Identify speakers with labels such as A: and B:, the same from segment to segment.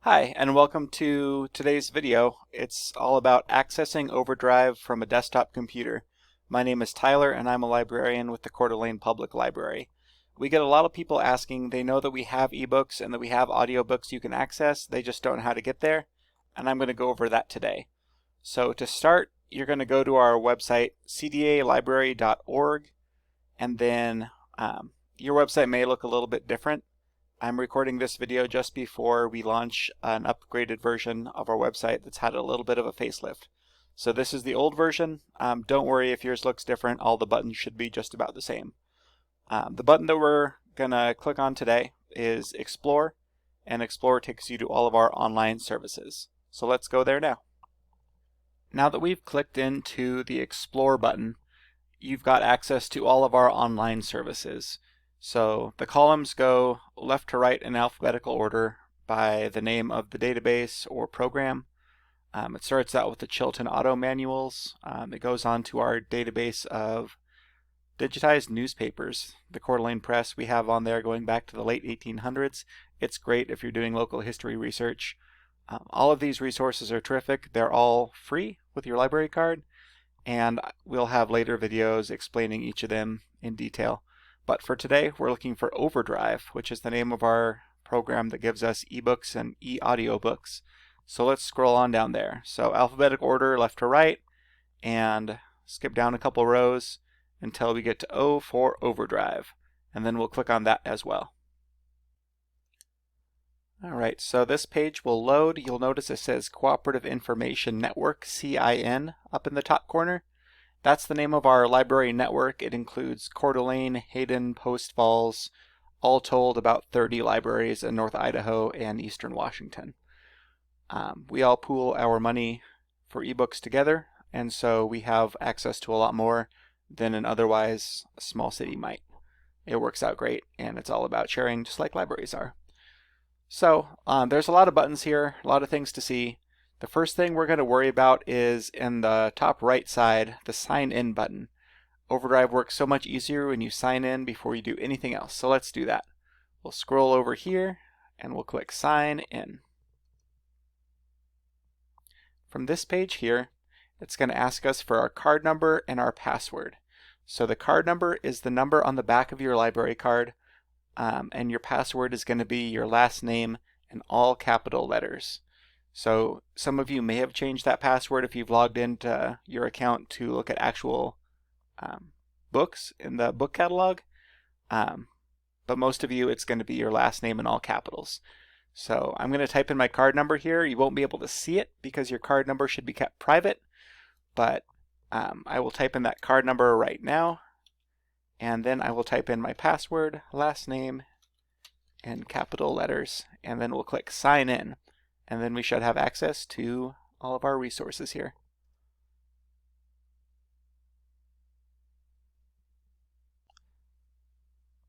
A: Hi, and welcome to today's video. It's all about accessing Overdrive from a desktop computer. My name is Tyler, and I'm a librarian with the Coeur d'Alene Public Library. We get a lot of people asking. They know that we have eBooks and that we have audiobooks you can access. They just don't know how to get there, and I'm going to go over that today. So to start, you're going to go to our website, cdalibrary.org, and then your website may look a little bit different. I'm recording this video just before we launch an upgraded version of our website that's had a little bit of a facelift. So this is the old version. Don't worry if yours looks different. All the buttons should be just about the same. The button that we're going to click on today is Explore, and Explore takes you to all of our online services. So let's go there now. Now that we've clicked into the Explore button, you've got access to all of our online services. So the columns go left to right in alphabetical order by the name of the database or program. It starts out with the Chilton Auto Manuals. It goes on to our database of digitized newspapers. The Coeur d'Alene Press we have on there going back to the late 1800s. It's great if you're doing local history research. All of these resources are terrific. They're all free with your library card, and we'll have later videos explaining each of them in detail. But for today, we're looking for Overdrive, which is the name of our program that gives us eBooks and eAudiobooks. So let's scroll on down there. So alphabetical order, left to right, and skip down a couple rows until we get to O for Overdrive. And then we'll click on that as well. Alright, so this page will load. You'll notice it says Cooperative Information Network, CIN, up in the top corner. That's the name of our library network. It includes Coeur d'Alene, Hayden, Post Falls, all told about 30 libraries in North Idaho and Eastern Washington. We all pool our money for ebooks together, and so we have access to a lot more than an otherwise small city might. It works out great, and it's all about sharing, just like libraries are. So there's a lot of buttons here, a lot of things to see. The first thing we're going to worry about is in the top right side, the sign in button. Overdrive works so much easier when you sign in before you do anything else. So let's do that. We'll scroll over here and we'll click sign in. From this page here, it's going to ask us for our card number and our password. So the card number is the number on the back of your library card, and your password is going to be your last name in all capital letters. So some of you may have changed that password if you've logged into your account to look at actual books in the book catalog. But most of you, it's going to be your last name in all capitals. So I'm going to type in my card number here. You won't be able to see it because your card number should be kept private. But I will type in that card number right now. And then I will type in my password, last name, in capital letters. And then we'll click sign in. And then we should have access to all of our resources here.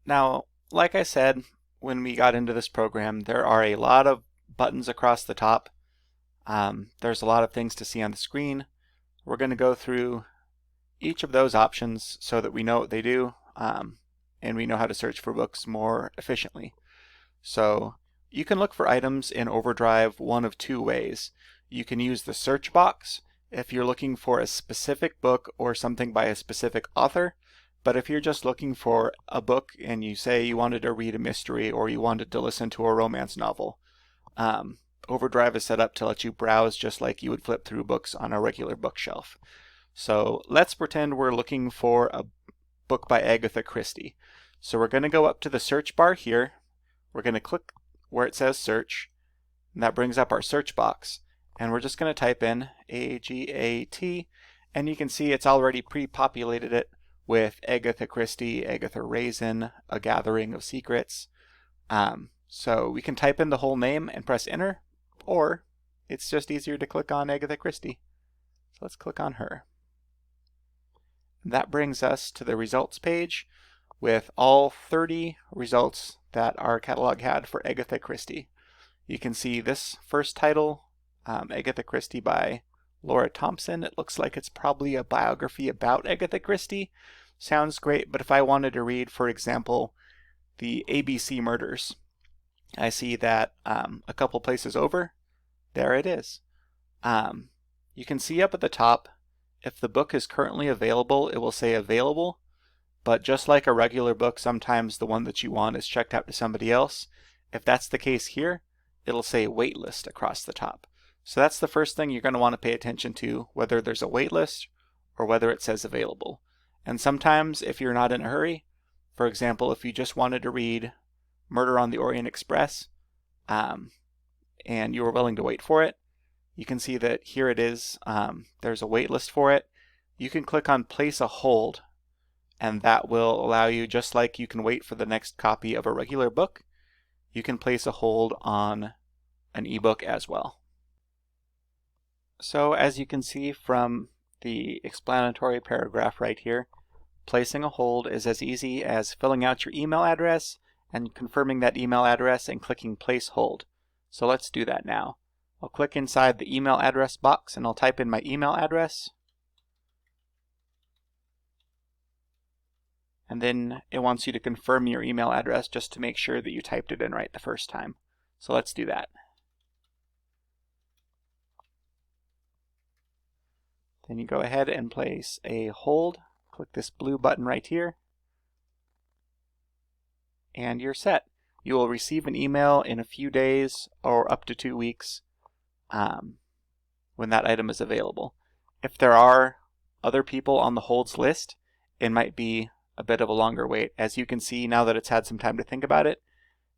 A: Now, like I said, when we got into this program, there are a lot of buttons across the top. There's a lot of things to see on the screen. We're going to go through each of those options so that we know what they do, and we know how to search for books more efficiently. So you can look for items in Overdrive one of two ways. You can use the search box if you're looking for a specific book or something by a specific author. But if you're just looking for a book and you say you wanted to read a mystery or you wanted to listen to a romance novel, Overdrive is set up to let you browse just like you would flip through books on a regular bookshelf. So let's pretend we're looking for a book by Agatha Christie. So we're going to go up to the search bar here. We're going to click where it says search, and that brings up our search box, and we're just going to type in AGAT, and you can see it's already pre-populated it with Agatha Christie, Agatha Raisin, A Gathering of Secrets. So we can type in the whole name and press enter, or it's just easier to click on Agatha Christie. So let's click on her. And that brings us to the results page with all 30 results that our catalog had for Agatha Christie. You can see this first title, Agatha Christie by Laura Thompson. It looks like it's probably a biography about Agatha Christie. Sounds great, but if I wanted to read, for example, the ABC murders, I see that a couple places over, there it is. You can see up at the top, if the book is currently available, it will say available, but just like a regular book, sometimes the one that you want is checked out to somebody else. If that's the case here, it'll say waitlist across the top. So that's the first thing you're going to want to pay attention to, whether there's a waitlist or whether it says available. And sometimes if you're not in a hurry, for example, if you just wanted to read Murder on the Orient Express, and you were willing to wait for it, you can see that here it is. There's a wait list for it. You can click on place a hold, and that will allow you, just like you can wait for the next copy of a regular book, you can place a hold on an ebook as well. So as you can see from the explanatory paragraph right here, placing a hold is as easy as filling out your email address and confirming that email address and clicking place hold. So let's do that now. I'll click inside the email address box and I'll type in my email address. And then it wants you to confirm your email address just to make sure that you typed it in right the first time. So let's do that. Then you go ahead and place a hold. Click this blue button right here. And you're set. You will receive an email in a few days or up to 2 weeks when that item is available. If there are other people on the holds list, it might be a bit of a longer wait. As you can see, now that it's had some time to think about it,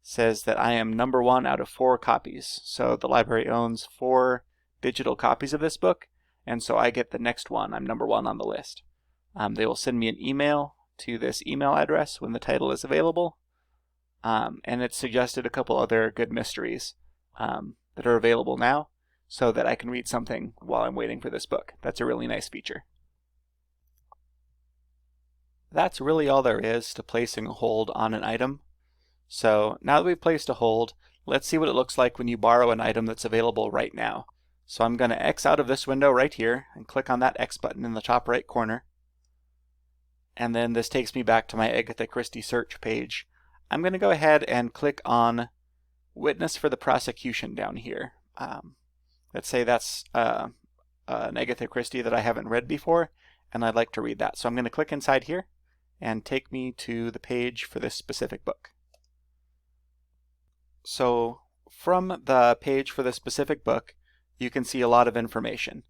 A: says that I am number 1 out of 4 copies. So the library owns 4 digital copies of this book, and so I get the next one. I'm number 1 on the list. They will send me an email to this email address when the title is available. And it's suggested a couple other good mysteries that are available now so that I can read something while I'm waiting for this book. That's a really nice feature. That's really all there is to placing a hold on an item. So now that we've placed a hold, let's see what it looks like when you borrow an item that's available right now. So I'm going to X out of this window right here and click on that X button in the top right corner. And then this takes me back to my Agatha Christie search page. I'm going to go ahead and click on Witness for the Prosecution down here. Let's say that's an Agatha Christie that I haven't read before, and I'd like to read that. So I'm going to click inside here and take me to the page for this specific book. So from the page for this specific book, you can see a lot of information.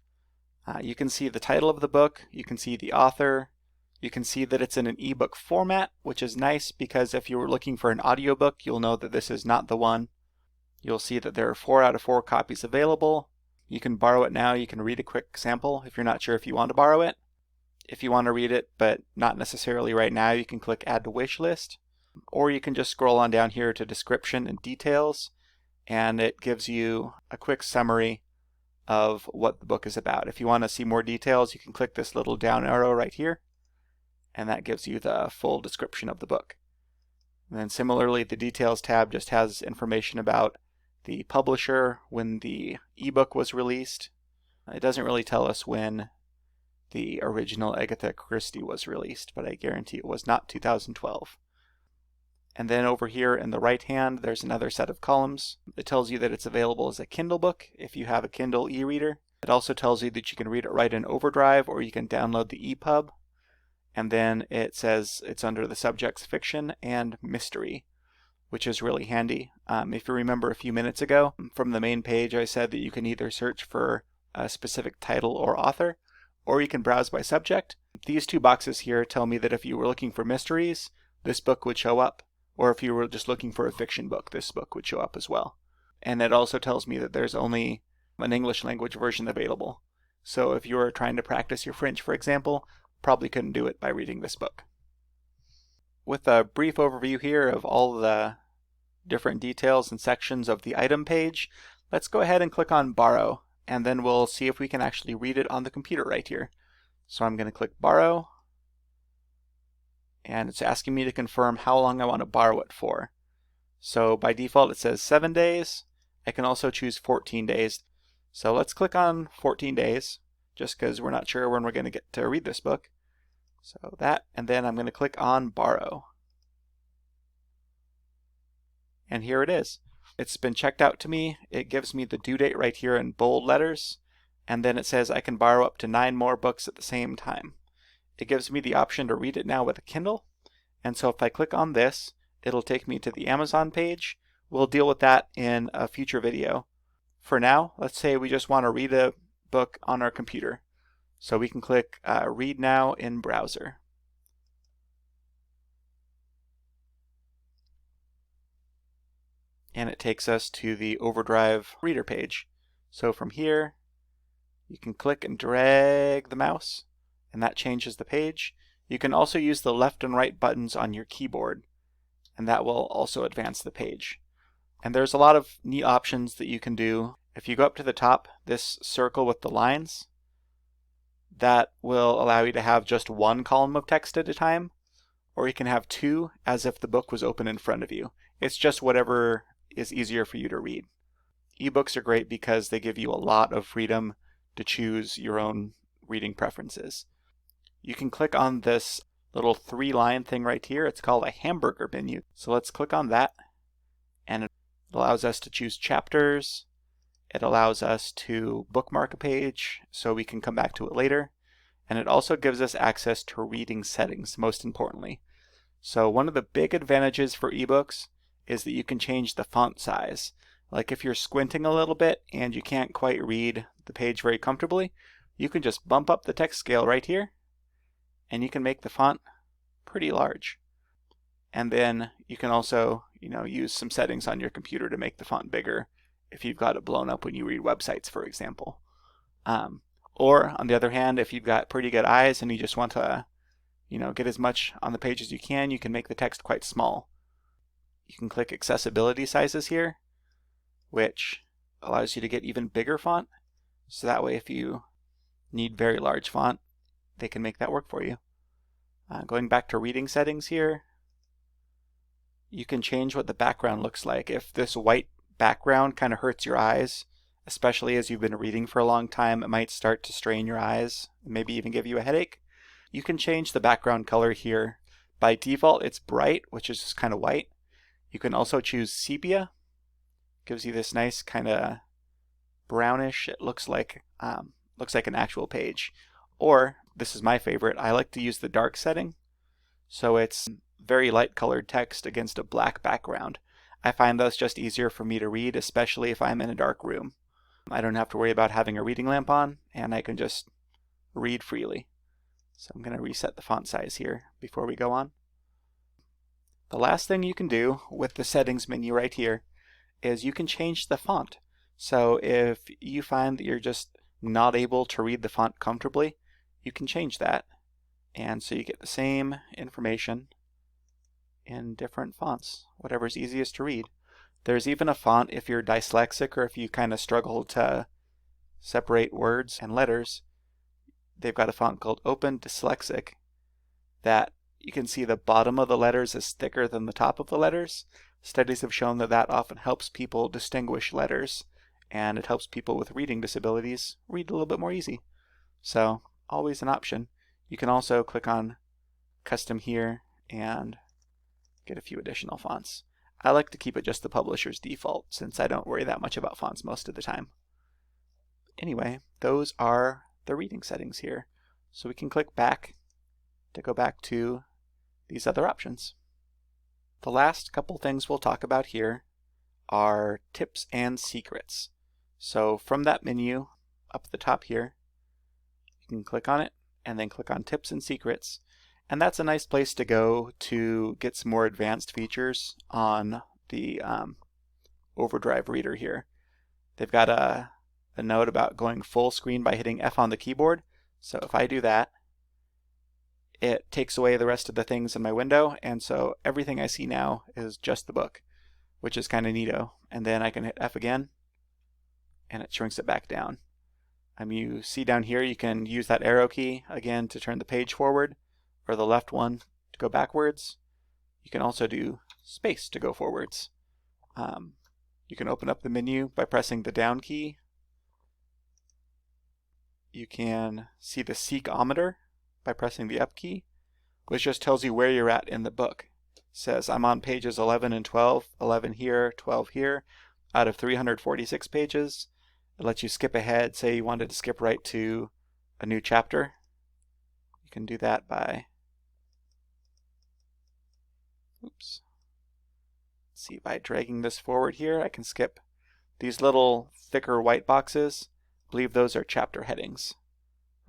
A: You can see the title of the book, you can see the author, you can see that it's in an ebook format, which is nice because if you were looking for an audiobook, you'll know that this is not the one. You'll see that there are 4 out of 4 copies available. You can borrow it now. You can read a quick sample if you're not sure if you want to borrow it. If you want to read it, but not necessarily right now, you can click Add to Wish List. Or you can just scroll on down here to Description and Details, and it gives you a quick summary of what the book is about. If you want to see more details, you can click this little down arrow right here, and that gives you the full description of the book. And then similarly, the Details tab just has information about the publisher, when the ebook was released. It doesn't really tell us when the original Agatha Christie was released, but I guarantee it was not 2012. And then over here in the right hand, there's another set of columns. It tells you that it's available as a Kindle book if you have a Kindle e-reader. It also tells you that you can read it right in Overdrive, or you can download the EPUB. And then it says it's under the subjects fiction and mystery, which is really handy. If you remember a few minutes ago, from the main page I said that you can either search for a specific title or author, or you can browse by subject. These 2 boxes here tell me that if you were looking for mysteries, this book would show up, or if you were just looking for a fiction book, this book would show up as well. And it also tells me that there's only an English language version available. So if you were trying to practice your French, for example, probably couldn't do it by reading this book. With a brief overview here of all the different details and sections of the item page, let's go ahead and click on Borrow, and then we'll see if we can actually read it on the computer right here. So I'm going to click Borrow, and it's asking me to confirm how long I want to borrow it for. So by default it says 7 days. I can also choose 14 days. So let's click on 14 days, just because we're not sure when we're going to get to read this book. So that, and then I'm going to click on Borrow. And here it is. it's been checked out to me. It gives me the due date right here in bold letters, and then it says I can borrow up to 9 more books at the same time. It gives me the option to read it now with a Kindle, and so if I click on this, it'll take me to the Amazon page. We'll deal with that in a future video. For now, let's say we just want to read a book on our computer. So we can click Read Now in Browser. And it takes us to the Overdrive reader page. So from here, you can click and drag the mouse, and that changes the page. You can also use the left and right buttons on your keyboard, and that will also advance the page. And there's a lot of neat options that you can do. If you go up to the top, this circle with the lines, that will allow you to have just one column of text at a time, or you can have two as if the book was open in front of you. It's just whatever is easier for you to read. Ebooks are great because they give you a lot of freedom to choose your own reading preferences. You can click on this little 3-line thing right here. It's called a hamburger menu. So let's click on that, and it allows us to choose chapters. It allows us to bookmark a page so we can come back to it later. And it also gives us access to reading settings, most importantly. So one of the big advantages for ebooks is that you can change the font size. Like if you're squinting a little bit and you can't quite read the page very comfortably, you can just bump up the text scale right here, and you can make the font pretty large. And then you can also, use some settings on your computer to make the font bigger if you've got it blown up when you read websites, for example. Or on the other hand, if you've got pretty good eyes and you just want to, get as much on the page as you can make the text quite small. You can click accessibility sizes here, which allows you to get even bigger font. So that way if you need very large font, they can make that work for you. Going back to reading settings here, you can change what the background looks like. If this white background kind of hurts your eyes, especially as you've been reading for a long time, it might start to strain your eyes, maybe even give you a headache. You can change the background color here. By default, it's bright, which is just kind of white. You can also choose sepia. Gives you this nice kind of brownish. It looks like an actual page. Or, this is my favorite, I like to use the dark setting. So it's very light colored text against a black background. I find that's just easier for me to read, especially if I'm in a dark room. I don't have to worry about having a reading lamp on, and I can just read freely. So I'm going to reset the font size here before we go on. The last thing you can do with the settings menu right here is you can change the font. So if you find that you're just not able to read the font comfortably, you can change that. And so you get the same information in different fonts, whatever's easiest to read. There's even a font if you're dyslexic or if you kind of struggle to separate words and letters. They've got a font called Open Dyslexic that you can see the bottom of the letters is thicker than the top of the letters. Studies have shown that that often helps people distinguish letters, and it helps people with reading disabilities read a little bit more easy. So always an option. You can also click on Custom here and get a few additional fonts. I like to keep it just the publisher's default since I don't worry that much about fonts most of the time. Anyway, those are the reading settings here. So we can click back to go back to these other options. The last couple things we'll talk about here are tips and secrets. So from that menu up at the top here, you can click on it and then click on tips and secrets. And that's a nice place to go to get some more advanced features on the Overdrive reader here. They've got a note about going full screen by hitting F on the keyboard. So if I do that, it takes away the rest of the things in my window, and so everything I see now is just the book, which is kind of neato. And then I can hit F again, and it shrinks it back down. You see down here you can use that arrow key again to turn the page forward, or the left one to go backwards. You can also do space to go forwards. You can open up the menu by pressing the down key. You can see the seek-ometer by pressing the up key, which just tells you where you're at in the book. It says I'm on pages 11 and 12, 11 here, 12 here. out of 346 pages. It lets you skip ahead. Say you wanted to skip right to a new chapter. You can do that by, see, by dragging this forward here, I can skip these little thicker white boxes. I believe those are chapter headings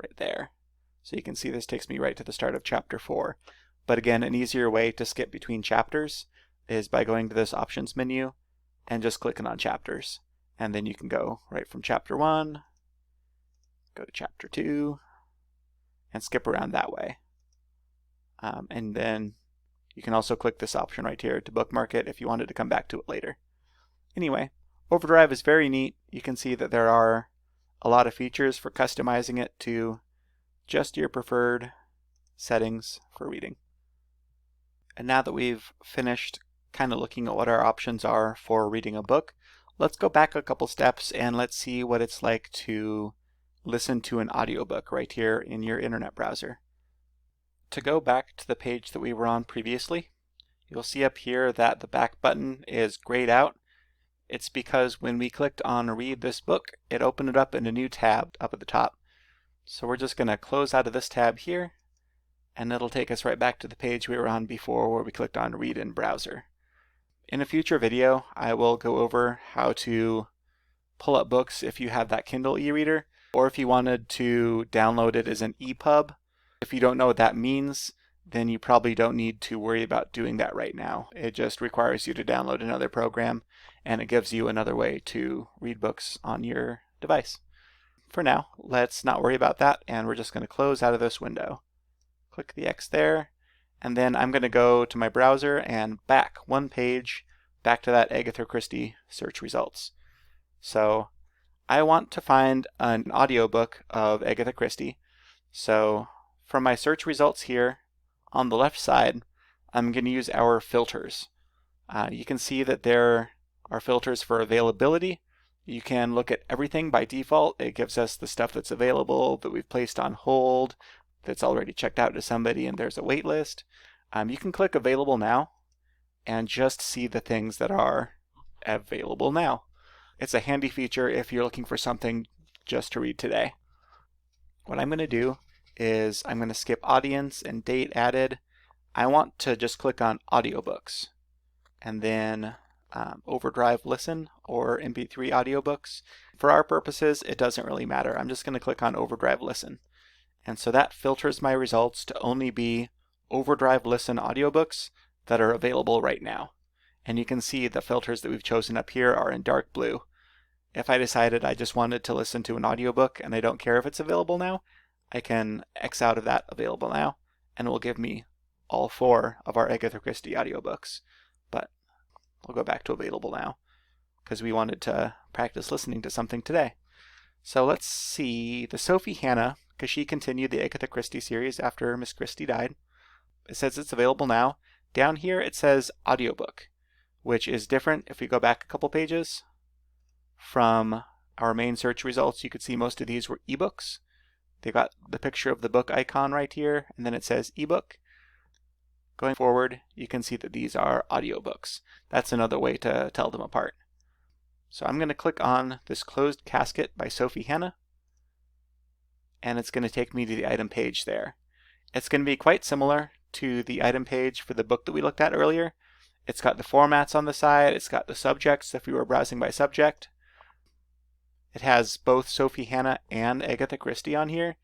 A: right there. So you can see this takes me right to the start of chapter 4. But again, an easier way to skip between chapters is by going to this options menu and just clicking on chapters. And then you can go right from chapter 1, go to chapter 2, and skip around that way. And then you can also click this option right here to bookmark it if you wanted to come back to it later. Anyway, Overdrive is very neat. You can see that there are a lot of features for customizing it to just your preferred settings for reading. And now that we've finished kind of looking at what our options are for reading a book, let's go back a couple steps and let's see what it's like to listen to an audiobook right here in your internet browser. To go back to the page that we were on previously, you'll see up here that the back button is grayed out. It's because when we clicked on read this book, it opened it up in a new tab up at the top. So we're just going to close out of this tab here, and it'll take us right back to the page we were on before where we clicked on read in browser. In a future video, I will go over how to pull up books if you have that Kindle e-reader, or if you wanted to download it as an EPUB. If you don't know what that means, then you probably don't need to worry about doing that right now. It just requires you to download another program, and it gives you another way to read books on your device. For now, let's not worry about that, and we're just going to close out of this window. Click the X there, and then I'm going to go to my browser and back one page, back to that Agatha Christie search results. So I want to find an audiobook of Agatha Christie. So from my search results here, on the left side, I'm going to use our filters. You can see that there are filters for availability. You can look at everything by default. It gives us the stuff that's available, that we've placed on hold, that's already checked out to somebody and there's a wait list. You can click available now and just see the things that are available now. It's a handy feature if you're looking for something just to read today. What I'm going to do is I'm going to skip audience and date added. I want to just click on audiobooks and then Overdrive listen or MP3 audiobooks. For our purposes, it doesn't really matter. I'm just going to click on Overdrive listen. And so that filters my results to only be Overdrive listen audiobooks that are available right now. And you can see the filters that we've chosen up here are in dark blue. If I decided I just wanted to listen to an audiobook and I don't care if it's available now, I can X out of that available now, and it will give me all 4 of our Agatha Christie audiobooks. But we'll go back to available now because we wanted to practice listening to something today. So let's see the Sophie Hannah, because she continued the Agatha Christie series after Miss Christie died. It says it's available now. Down here it says audiobook, which is different. If we go back a couple pages from our main search results, you could see most of these were eBooks. They got the picture of the book icon right here, and then it says eBook. Going forward, you can see that these are audiobooks. That's another way to tell them apart. So I'm going to click on this Closed Casket by Sophie Hannah, and it's going to take me to the item page there. It's going to be quite similar to the item page for the book that we looked at earlier. It's got the formats on the side, it's got the subjects if we were browsing by subject. It has both Sophie Hannah and Agatha Christie on here.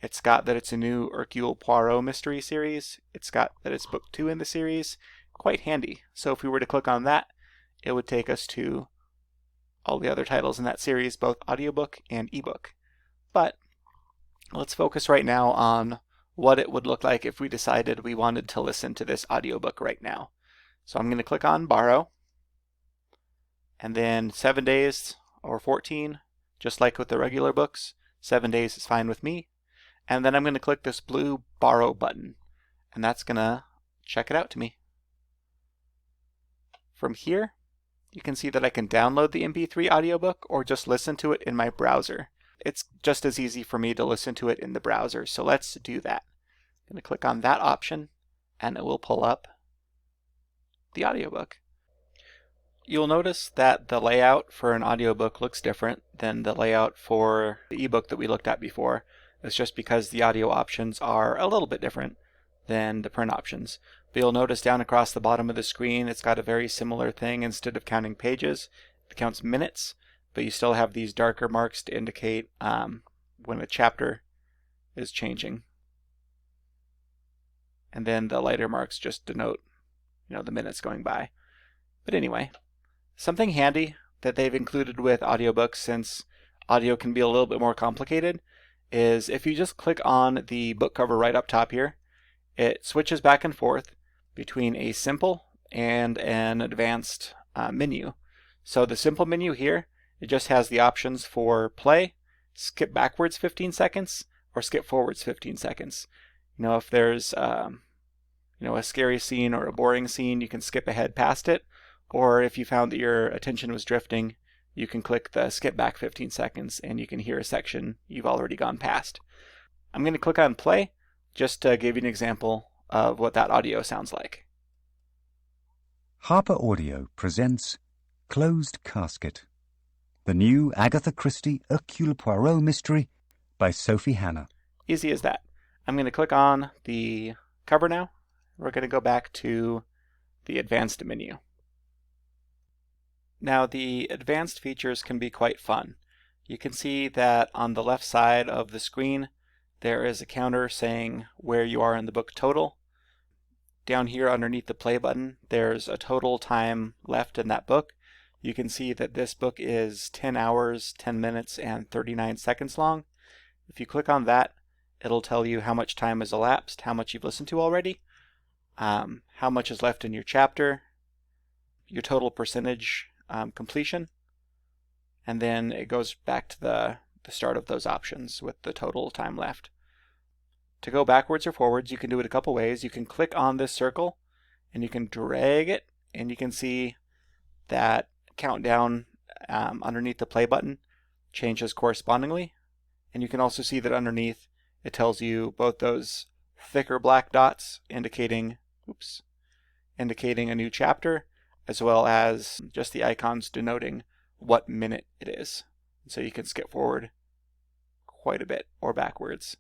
A: It's got that it's a new Hercule Poirot mystery series. It's got that it's book 2 in the series. Quite handy. So if we were to click on that, it would take us to all the other titles in that series, both audiobook and ebook. But let's focus right now on what it would look like if we decided we wanted to listen to this audiobook right now. So I'm going to click on borrow, and then 7 days or 14, just like with the regular books. 7 days is fine with me. And then I'm going to click this blue borrow button, and that's going to check it out to me. From here, you can see that I can download the MP3 audiobook or just listen to it in my browser. It's just as easy for me to listen to it in the browser, so let's do that. I'm going to click on that option, and it will pull up the audiobook. You'll notice that the layout for an audiobook looks different than the layout for the ebook that we looked at before. It's just because the audio options are a little bit different than the print options. But you'll notice down across the bottom of the screen it's got a very similar thing. Instead of counting pages, it counts minutes, but you still have these darker marks to indicate when a chapter is changing. And then the lighter marks just denote, the minutes going by. But anyway, something handy that they've included with audiobooks, since audio can be a little bit more complicated, is if you just click on the book cover right up top here, it switches back and forth between a simple and an advanced menu. So the simple menu here, it just has the options for play, skip backwards 15 seconds, or skip forwards 15 seconds. If there's a scary scene or a boring scene, you can skip ahead past it. Or if you found that your attention was drifting, you can click the skip back 15 seconds and you can hear a section you've already gone past. I'm going to click on play just to give you an example of what that audio sounds like.
B: Harper Audio presents Closed Casket, the new Agatha Christie Hercule Poirot mystery by Sophie Hannah.
A: Easy as that. I'm going to click on the cover now. We're going to go back to the advanced menu. Now the advanced features can be quite fun. You can see that on the left side of the screen there is a counter saying where you are in the book total. Down here underneath the play button there's a total time left in that book. You can see that this book is 10 hours, 10 minutes, and 39 seconds long. If you click on that, it'll tell you how much time has elapsed, how much you've listened to already, how much is left in your chapter, your total percentage completion, and then it goes back to the start of those options with the total time left. To go backwards or forwards, you can do it a couple ways. You can click on this circle and you can drag it, and you can see that countdown underneath the play button changes correspondingly. And you can also see that underneath it tells you both those thicker black dots indicating a new chapter, as well as just the icons denoting what minute it is. So you can skip forward quite a bit or backwards.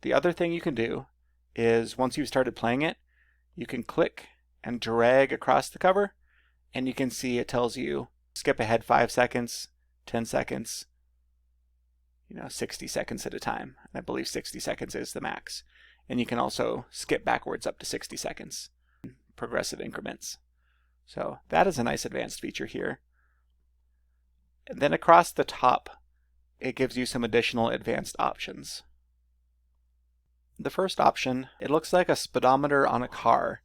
A: The other thing you can do is once you've started playing it, you can click and drag across the cover, and you can see it tells you skip ahead 5 seconds, 10 seconds, 60 seconds at a time. I believe 60 seconds is the max. And you can also skip backwards up to 60 seconds, progressive increments. So that is a nice advanced feature here. And then across the top, it gives you some additional advanced options. The first option, it looks like a speedometer on a car,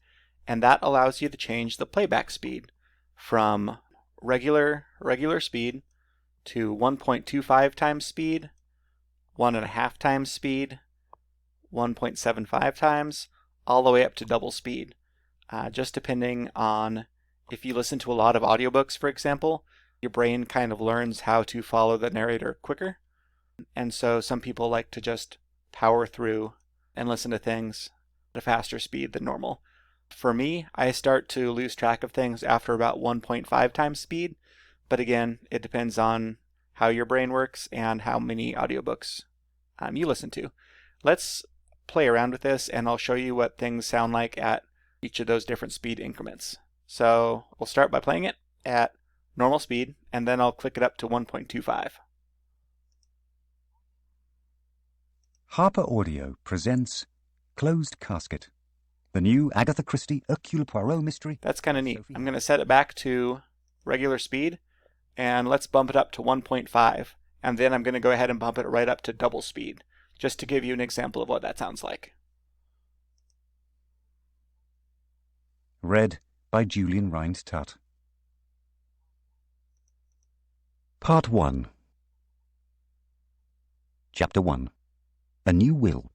A: and that allows you to change the playback speed from regular speed to 1.25 times speed, 1.5 times speed, 1.75 times, all the way up to double speed, just depending on if you listen to a lot of audiobooks, for example, your brain kind of learns how to follow the narrator quicker. And so some people like to just power through and listen to things at a faster speed than normal. For me, I start to lose track of things after about 1.5 times speed. But again, it depends on how your brain works and how many audiobooks you listen to. Let's play around with this and I'll show you what things sound like at each of those different speed increments. So we'll start by playing it at normal speed, and then I'll click it up to 1.25.
B: Harper Audio presents Closed Casket, the new Agatha Christie Hercule Poirot mystery.
A: That's kind of neat. I'm going to set it back to regular speed, and let's bump it up to 1.5, and then I'm going to go ahead and bump it right up to double speed, just to give you an example of what that sounds like.
B: Read by Julian Rind-Tutt. Part 1. Chapter 1. A New Will.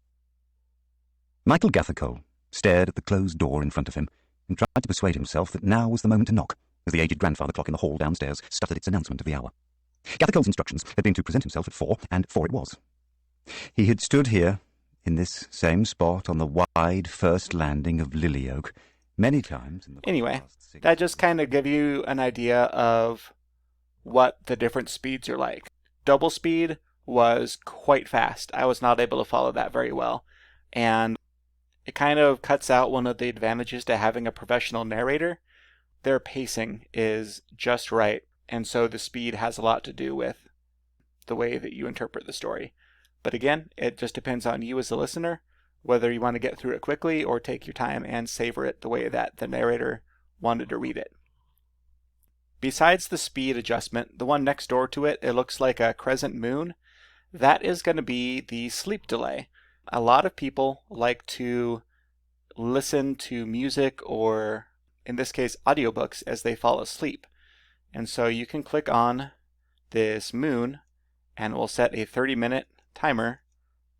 B: Michael Gathercole stared at the closed door in front of him and tried to persuade himself that now was the moment to knock, as the aged grandfather clock in the hall downstairs stuttered its announcement of the hour. Gathercole's instructions had been to present himself at 4, and 4 it was. He had stood here, in this same spot on the wide first landing of Lily Oak, Many times in the
A: Anyway,
B: past 6
A: that just
B: years.
A: kind of give you an idea of what the different speeds are like. Double speed was quite fast. I was not able to follow that very well. And it kind of cuts out one of the advantages to having a professional narrator. Their pacing is just right, and so the speed has a lot to do with the way that you interpret the story. But again, it just depends on you as a listener, whether you want to get through it quickly or take your time and savor it the way that the narrator wanted to read it. Besides the speed adjustment, the one next door to it, it looks like a crescent moon. That is going to be the sleep delay. A lot of people like to listen to music or, in this case, audiobooks as they fall asleep. And so you can click on this moon and it will set a 30-minute timer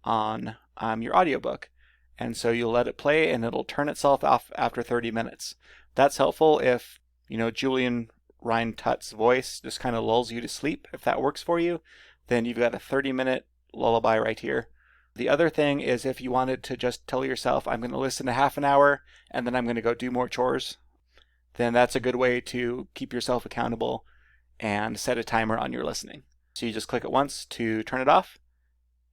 A: on your audiobook. And so you'll let it play and it'll turn itself off after 30 minutes. That's helpful if, Julian Rhind-Tutt's voice just kind of lulls you to sleep. If that works for you, then you've got a 30-minute lullaby right here. The other thing is if you wanted to just tell yourself, I'm going to listen to half an hour and then I'm going to go do more chores, then that's a good way to keep yourself accountable and set a timer on your listening. So you just click it once to turn it off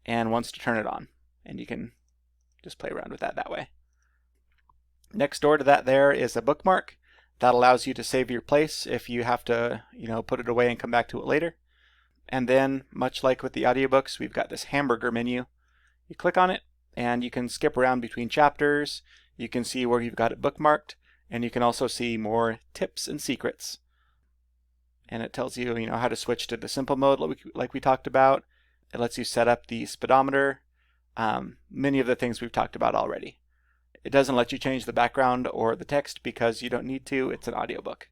A: and once to turn it on. And you can just play around with that way. Next door to that there is a bookmark. That allows you to save your place if you have to, put it away and come back to it later. And then, much like with the audiobooks, we've got this hamburger menu. You click on it, and you can skip around between chapters. You can see where you've got it bookmarked, and you can also see more tips and secrets. And it tells you, how to switch to the simple mode like we talked about. It lets you set up the speedometer. Many of the things we've talked about already. It doesn't let you change the background or the text because you don't need to. It's an audiobook.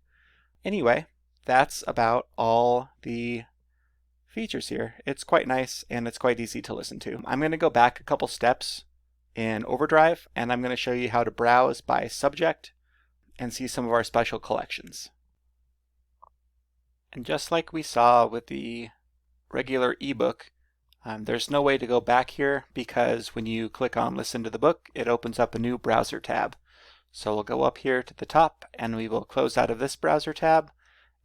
A: Anyway, that's about all the features here. It's quite nice and it's quite easy to listen to. I'm going to go back a couple steps in Overdrive and I'm going to show you how to browse by subject and see some of our special collections. And just like we saw with the regular ebook, there's no way to go back here because when you click on listen to the book, it opens up a new browser tab. So we'll go up here to the top and we will close out of this browser tab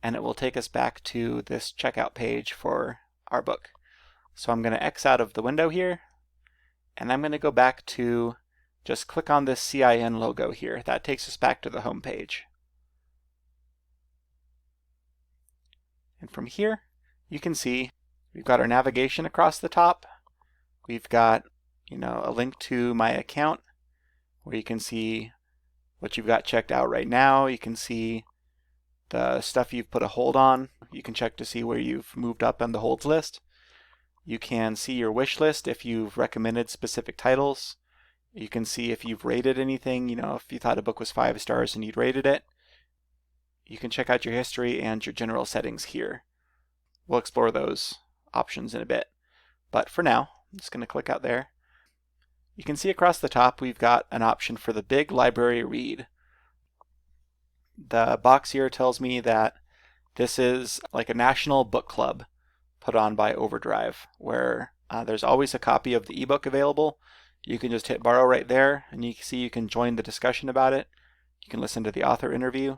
A: and it will take us back to this checkout page for our book. So I'm going to X out of the window here and I'm going to go back to just click on this CIN logo here. That takes us back to the home page. And from here you can see we've got our navigation across the top. We've got, a link to my account where you can see what you've got checked out right now. You can see the stuff you've put a hold on. You can check to see where you've moved up on the holds list. You can see your wish list if you've recommended specific titles. You can see if you've rated anything, if you thought a book was 5 stars and you'd rated it. You can check out your history and your general settings here. We'll explore those options in a bit. But for now, I'm just going to click out there. You can see across the top we've got an option for the big library read. The box here tells me that this is like a national book club put on by Overdrive, where there's always a copy of the ebook available. You can just hit borrow right there, and you can see you can join the discussion about it. You can listen to the author interview,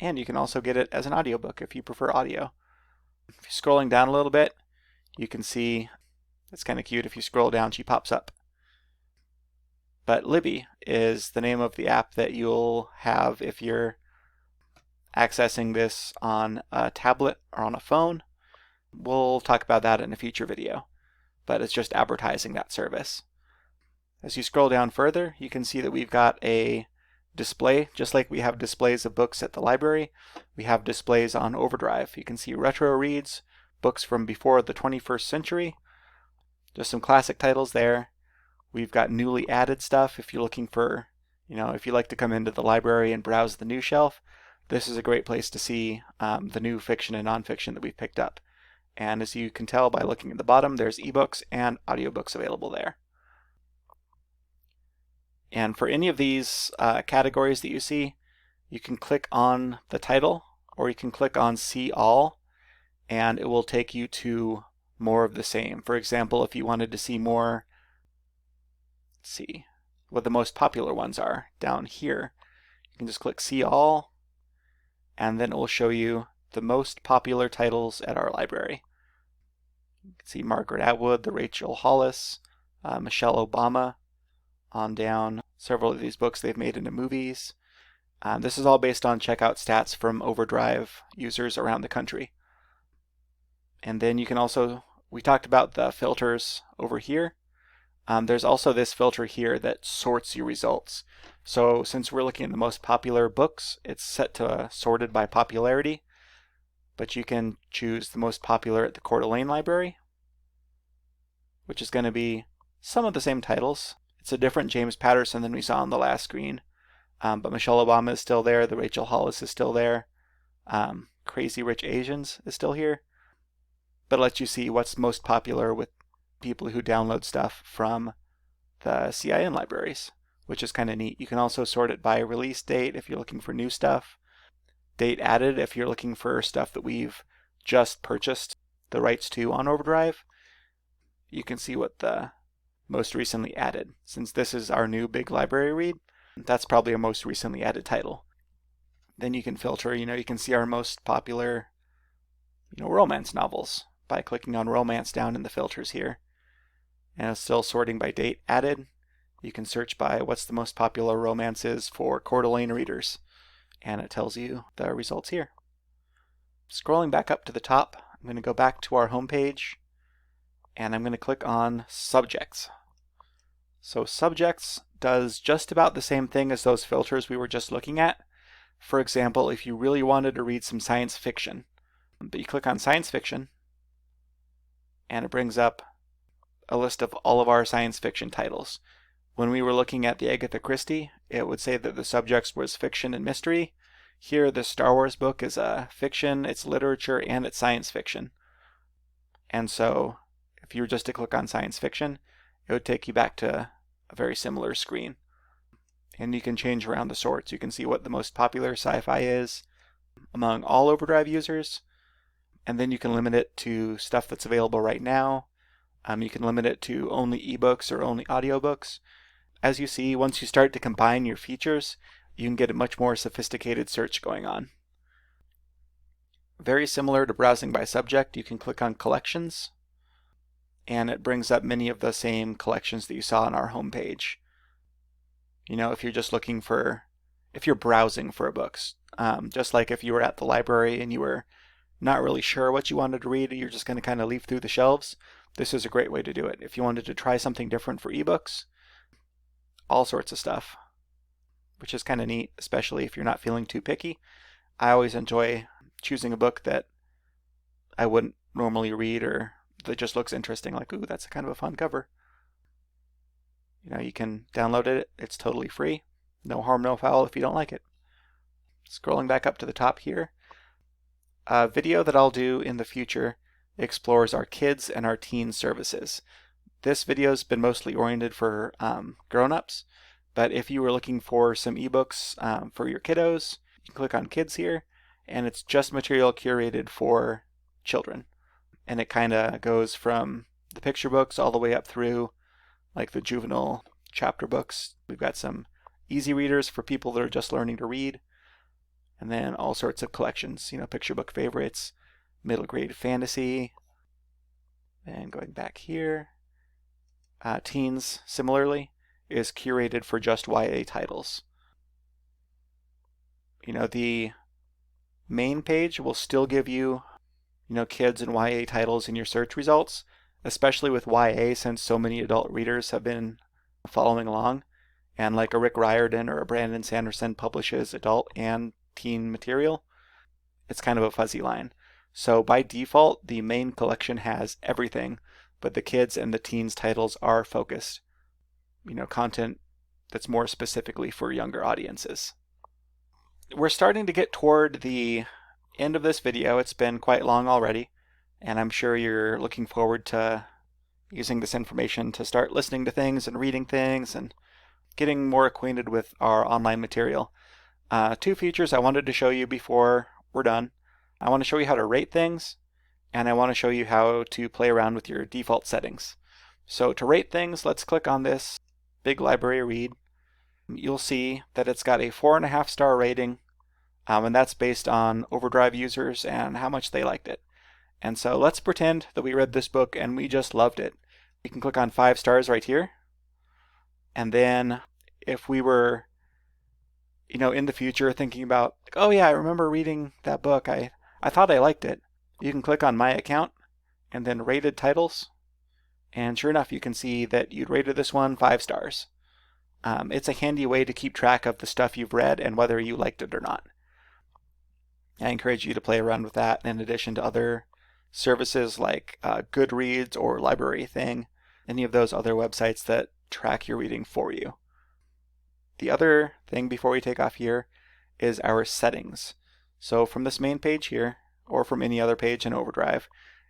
A: and you can also get it as an audiobook if you prefer audio. If you're scrolling down a little bit, you can see it's kind of cute. If you scroll down, she pops up. But Libby is the name of the app that you'll have if you're accessing this on a tablet or on a phone. We'll talk about that in a future video, but it's just advertising that service. As you scroll down further, you can see that we've got a display. Just like we have displays of books at the library, we have displays on Overdrive. You can see retro reads, books from before the 21st century, just some classic titles there. We've got newly added stuff if you're looking for, if you like to come into the library and browse the new shelf, this is a great place to see the new fiction and nonfiction that we've picked up. And as you can tell by looking at the bottom, there's ebooks and audiobooks available there. And for any of these categories that you see, you can click on the title or you can click on See All, and it will take you to more of the same. For example, if you wanted to see more, let's see what the most popular ones are down here, You can just click See All, and then it will show you the most popular titles at our library. You can see Margaret Atwood, the Rachel Hollis, Michelle Obama, on down. Several of these books they've made into movies. This is all based on checkout stats from Overdrive users around the country. And then you can also, we talked about the filters over here. There's also this filter here that sorts your results. So since we're looking at the most popular books, it's set to sorted by popularity. But you can choose the most popular at the Coeur d'Alene Library, which is going to be some of the same titles. It's a different James Patterson than we saw on the last screen. But Michelle Obama is still there. The Rachel Hollis is still there. Crazy Rich Asians is still here. But it lets you see what's most popular with people who download stuff from the CIN libraries, which is kind of neat. You can also sort it by release date if you're looking for new stuff. Date added if you're looking for stuff that we've just purchased the rights to on Overdrive. You can see what the most recently added. Since this is our new big library read, that's probably a most recently added title. Then you can filter, you can see our most popular, romance novels by clicking on romance down in the filters here. And it's still sorting by date added. You can search by what's the most popular romances for Coeur d'Alene readers. And it tells you the results here. Scrolling back up to the top, I'm going to go back to our home page, and I'm going to click on Subjects. So Subjects does just about the same thing as those filters we were just looking at. For example, if you really wanted to read some science fiction, but you click on science fiction, and it brings up a list of all of our science fiction titles. When we were looking at the Agatha Christie, it would say that the subjects was fiction and mystery. Here, the Star Wars book is a fiction, it's literature, and it's science fiction. And so, if you were just to click on science fiction, it would take you back to a very similar screen. And you can change around the sorts. You can see what the most popular sci-fi is among all Overdrive users. And then you can limit it to stuff that's available right now. You can limit it to only eBooks or only audiobooks. As you see, once you start to combine your features, you can get a much more sophisticated search going on. Very similar to browsing by subject, you can click on Collections, and it brings up many of the same collections that you saw on our homepage. If you're just looking for, if you're browsing for books, just like if you were at the library and you were not really sure what you wanted to read, you're just going to kind of leaf through the shelves, this is a great way to do it. If you wanted to try something different for ebooks, all sorts of stuff, which is kind of neat, especially if you're not feeling too picky. I always enjoy choosing a book that I wouldn't normally read or that just looks interesting, like, ooh, that's kind of a fun cover. You can download it, it's totally free. No harm, no foul if you don't like it. Scrolling back up to the top here, a video that I'll do in the future explores our kids and our teen services. This video has been mostly oriented for grown-ups, but if you were looking for some ebooks for your kiddos, you can click on Kids here, and it's just material curated for children. And it kind of goes from the picture books all the way up through like the juvenile chapter books. We've got some easy readers for people that are just learning to read, and then all sorts of collections, picture book favorites, middle grade fantasy, and going back here, teens similarly is curated for just YA titles. The main page will still give you, kids and YA titles in your search results, especially with YA since so many adult readers have been following along. And like a Rick Riordan or a Brandon Sanderson publishes adult and teen material, it's kind of a fuzzy line. So by default, the main collection has everything, but the kids and the teens titles are focused. Content that's more specifically for younger audiences. We're starting to get toward the end of this video. It's been quite long already, and I'm sure you're looking forward to using this information to start listening to things and reading things and getting more acquainted with our online material. Two features I wanted to show you before we're done. I want to show you how to rate things, and I want to show you how to play around with your default settings. So to rate things, let's click on this big library read, you'll see that it's got a 4.5-star rating, and that's based on Overdrive users and how much they liked it. And so let's pretend that we read this book and we just loved it. You can click on 5 stars right here. And then if we were, in the future thinking about, like, oh yeah, I remember reading that book. I thought I liked it. You can click on My Account and then Rated Titles. And sure enough, you can see that you'd rated this one 5 stars. It's a handy way to keep track of the stuff you've read and whether you liked it or not. I encourage you to play around with that in addition to other services like Goodreads or Library Thing, any of those other websites that track your reading for you. The other thing before we take off here is our settings. So from this main page here, or from any other page in Overdrive,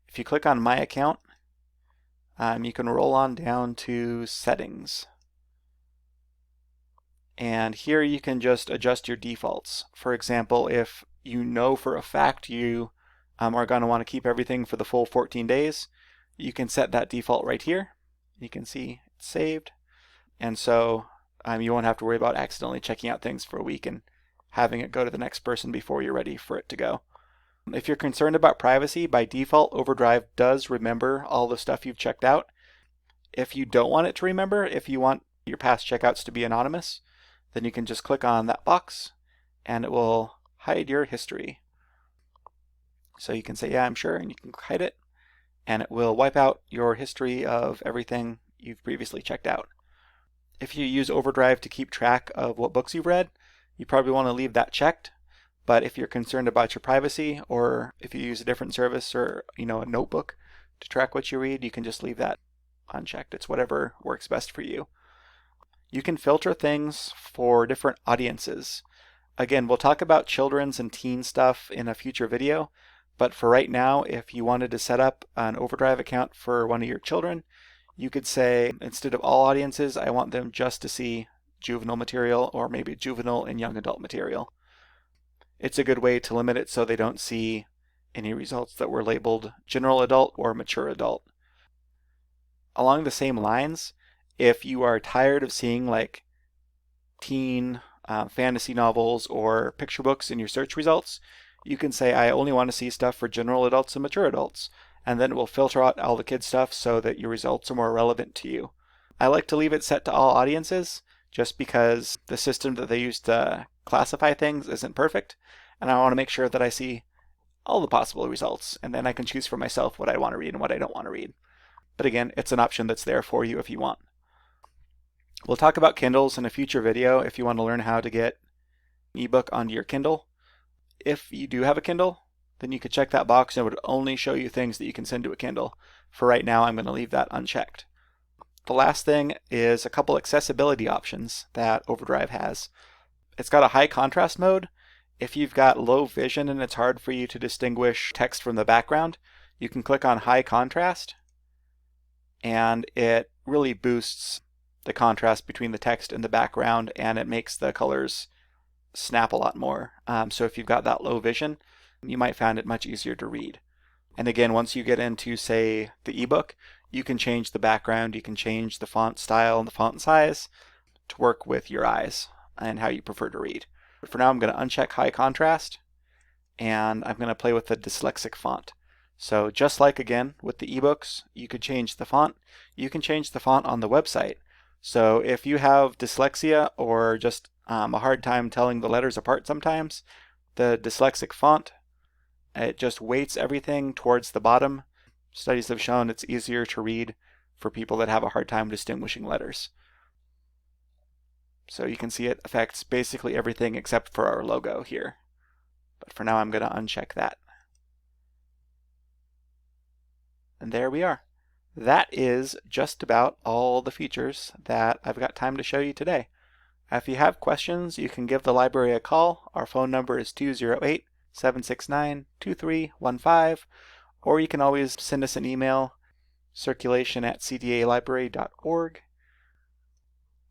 A: if you click on My Account, you can roll on down to Settings. And here you can just adjust your defaults. For example, if you know for a fact you are going to want to keep everything for the full 14 days, you can set that default right here. You can see it's saved. And so you won't have to worry about accidentally checking out things for a week and having it go to the next person before you're ready for it to go. If you're concerned about privacy, by default, Overdrive does remember all the stuff you've checked out. If you don't want it to remember, if you want your past checkouts to be anonymous, then you can just click on that box and it will hide your history. So you can say, yeah, I'm sure, and you can hide it, and it will wipe out your history of everything you've previously checked out. If you use Overdrive to keep track of what books you've read, you probably want to leave that checked. But if you're concerned about your privacy, or if you use a different service or a notebook to track what you read, you can just leave that unchecked. It's whatever works best for you. You can filter things for different audiences. Again, we'll talk about children's and teen stuff in a future video, but for right now, if you wanted to set up an Overdrive account for one of your children, you could say, instead of all audiences, I want them just to see juvenile material or maybe juvenile and young adult material. It's a good way to limit it so they don't see any results that were labeled general adult or mature adult. Along the same lines, if you are tired of seeing like teen fantasy novels or picture books in your search results, you can say I only want to see stuff for general adults and mature adults, and then it will filter out all the kids stuff so that your results are more relevant to you. I like to leave it set to all audiences just because the system that they use to classify things isn't perfect, and I want to make sure that I see all the possible results, and then I can choose for myself what I want to read and what I don't want to read. But again, it's an option that's there for you if you want. We'll talk about Kindles in a future video if you want to learn how to get an ebook onto your Kindle. If you do have a Kindle, then you could check that box and it would only show you things that you can send to a Kindle. For right now, I'm going to leave that unchecked. The last thing is a couple accessibility options that Overdrive has. It's got a high contrast mode. If you've got low vision and it's hard for you to distinguish text from the background, you can click on high contrast and it really boosts the contrast between the text and the background, and it makes the colors snap a lot more. So if you've got that low vision, you might find it much easier to read. And again, once you get into, say, the ebook, you can change the background, you can change the font style and the font size to work with your eyes and how you prefer to read. But for now, I'm going to uncheck high contrast, and I'm going to play with the dyslexic font. So just like, again, with the ebooks, you could change the font. You can change the font on the website. So if you have dyslexia or just a hard time telling the letters apart sometimes, the dyslexic font, it just weights everything towards the bottom. Studies have shown it's easier to read for people that have a hard time distinguishing letters. So you can see it affects basically everything except for our logo here. But for now, I'm going to uncheck that. And there we are. That is just about all the features that I've got time to show you today. If you have questions, you can give the library a call. Our phone number is 208-769-2315, or you can always send us an email, circulation@cdalibrary.org.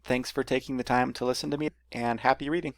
A: Thanks for taking the time to listen to me, and happy reading.